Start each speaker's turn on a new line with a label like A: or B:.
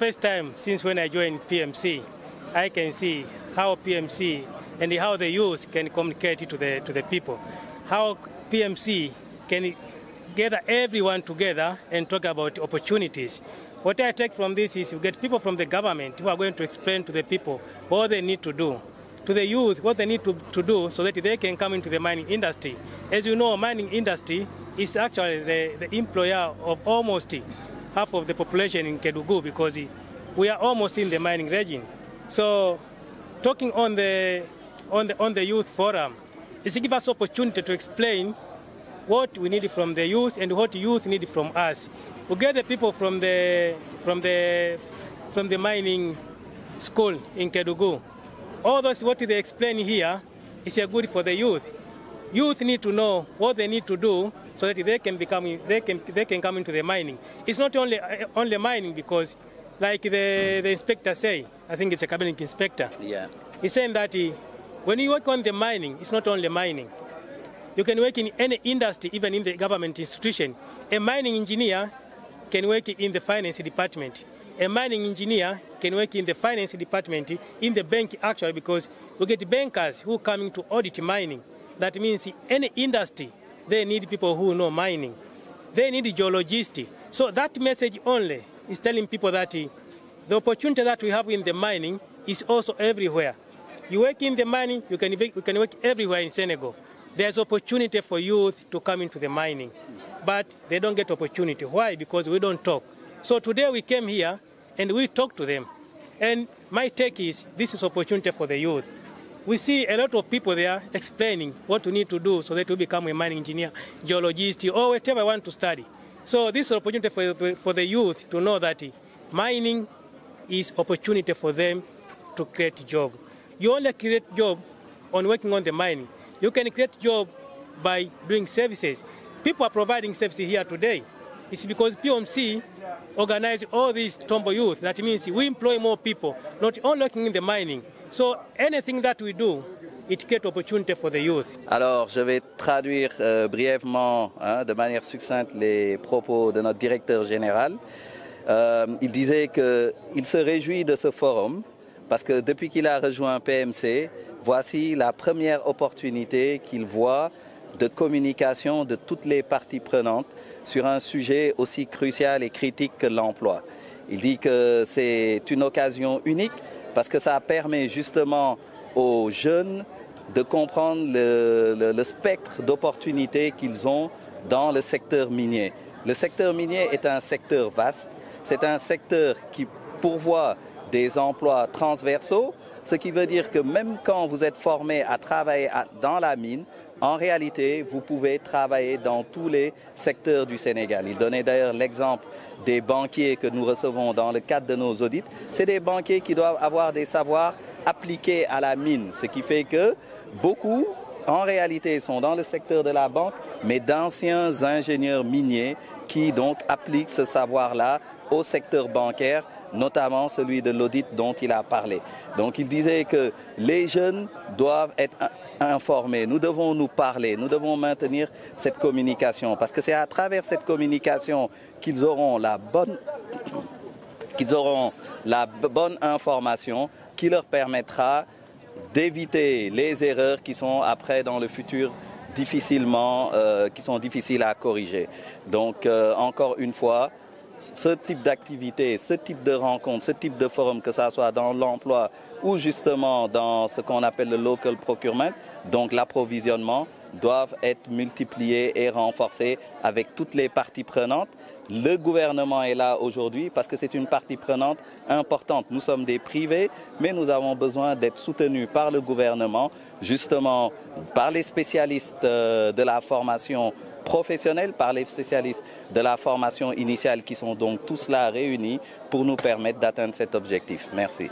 A: first time since when I joined PMC, I can see how PMC and how the youth can communicate to the people, how PMC can gather everyone together and talk about opportunities. What I take from this is you get people from the government who are going to explain to the people what they need to do, to the youth what they need to do so that they can come into the mining industry. As you know, mining industry is actually the employer of almost half of the population in Kedugu because we are almost in the mining region. So talking on the youth forum is to give us opportunity to explain what we need from the youth and what youth need from us. We get the people from the mining school in Kedugu. All those what they explain here is good for the youth. Youth need to know what they need to do so that they can come into the mining. It's not only mining because, like the inspector say, I think it's a cabinet inspector.
B: Yeah.
A: He's saying that when you work on the mining, it's not only mining. You can work in any industry, even in the government institution. A mining engineer can work in the finance department. A mining engineer can work in the finance department, in the bank actually, because we get bankers who are coming to audit mining. That means any industry, they need people who know mining. They need geologists. So that message only is telling people that the opportunity that we have in the mining is also everywhere. You work in the mining, you can work everywhere in Senegal. There's opportunity for youth to come into the mining, but they don't get opportunity. Why? Because we don't talk. So today we came here and we talk to them. And my take is this is opportunity for the youth. We see a lot of people there explaining what we need to do so that we become a mining engineer, geologist, or whatever I want to study. So this is opportunity for the youth to know that mining is opportunity for them to create job. You only create job on working on the mining. You can create job by doing services. People are providing services here today. It's because PMC organize all these Tombo youth. That means we employ more people, not only working in the mining. So anything that we do, it creates opportunity for the youth.
B: Alors, je vais traduire brièvement, de manière succincte, les propos de notre directeur général. Il disait qu'il se réjouit de ce forum parce que depuis qu'il a rejoint PMC, voici la première opportunité qu'il voit de communication de toutes les parties prenantes sur un sujet aussi crucial et critique que l'emploi. Il dit que c'est une occasion unique parce que ça permet justement aux jeunes de comprendre le spectre d'opportunités qu'ils ont dans le secteur minier. Le secteur minier est un secteur vaste, c'est un secteur qui pourvoit des emplois transversaux, ce qui veut dire que même quand vous êtes formé à travailler dans la mine, en réalité, vous pouvez travailler dans tous les secteurs du Sénégal. Il donnait d'ailleurs l'exemple des banquiers que nous recevons dans le cadre de nos audits. C'est des banquiers qui doivent avoir des savoirs appliqués à la mine, ce qui fait que beaucoup, en réalité, sont dans le secteur de la banque, mais d'anciens ingénieurs miniers qui donc appliquent ce savoir-là au secteur bancaire, notamment celui de l'audit dont il a parlé. Donc il disait que les jeunes doivent être informés, nous devons nous parler, nous devons maintenir cette communication parce que c'est à travers cette communication qu'ils auront la bonne information qui leur permettra d'éviter les erreurs qui sont après dans le futur qui sont difficiles à corriger. Donc encore une fois, ce type d'activité, ce type de rencontre, ce type de forum, que ça soit dans l'emploi ou justement dans ce qu'on appelle le local procurement, donc l'approvisionnement, doivent être multipliés et renforcés avec toutes les parties prenantes. Le gouvernement est là aujourd'hui parce que c'est une partie prenante importante. Nous sommes des privés, mais nous avons besoin d'être soutenus par le gouvernement, justement par les spécialistes de la formation professionnels, par les spécialistes de la formation initiale qui sont donc tous là réunis pour nous permettre d'atteindre cet objectif. Merci.